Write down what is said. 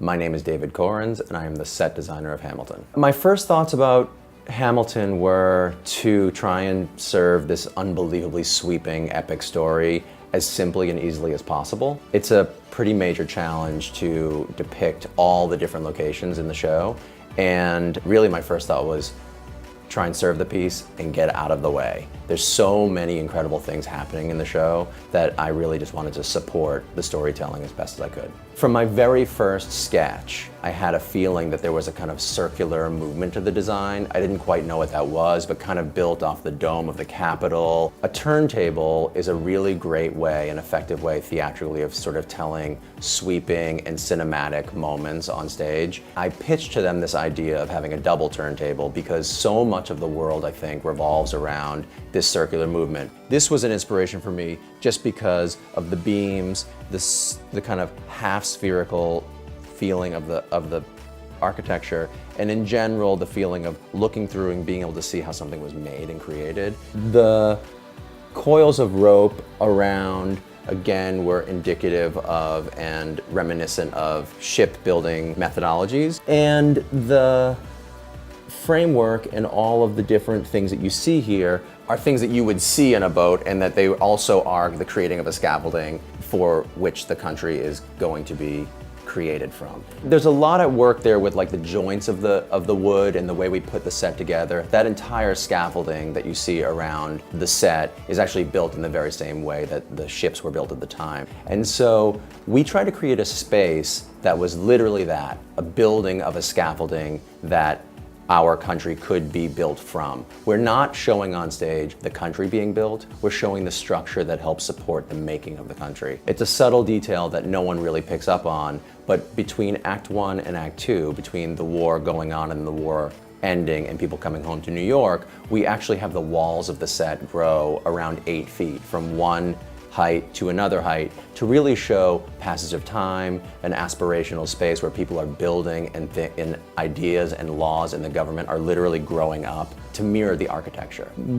My name is David Corrins, and I am the set designer of Hamilton. My first thoughts about Hamilton were to try and serve this unbelievably sweeping, epic story as simply and easily as possible. It's a pretty major challenge to depict all the different locations in the show, and really my first thought was try and serve the piece and get out of the way. There's so many incredible things happening in the show that I really just wanted to support the storytelling as best as I could. From my very first sketch, I had a feeling that there was a kind of circular movement to the design. I didn't quite know what that was, but kind of built off the dome of the Capitol. A turntable is a really great way, an effective way theatrically of sort of telling sweeping and cinematic moments on stage. I pitched to them this idea of having a double turntable because so much of the world, I think, revolves around this circular movement. This was an inspiration for me just because of the beams, the kind of half-spherical feeling of the architecture, and in general the feeling of looking through and being able to see how something was made and created. The coils of rope around, again, were indicative of and reminiscent of shipbuilding methodologies, and the framework and all of the different things that you see here are things that you would see in a boat, and that they also are the creating of a scaffolding for which the country is going to be created from. There's a lot at work there with like the joints of the wood and the way we put the set together. That entire scaffolding that you see around the set is actually built in the very same way that the ships were built at the time. And so we tried to create a space that was literally that, a building of a scaffolding that our country could be built from. We're not showing on stage the country being built, we're showing the structure that helps support the making of the country. It's a subtle detail that no one really picks up on, but between Act 1 and Act 2, between the war going on and the war ending and people coming home to New York, we actually have the walls of the set grow around 8 feet from one height to another height to really show passage of time, an aspirational space where people are building and ideas and laws in the government are literally growing up to mirror the architecture.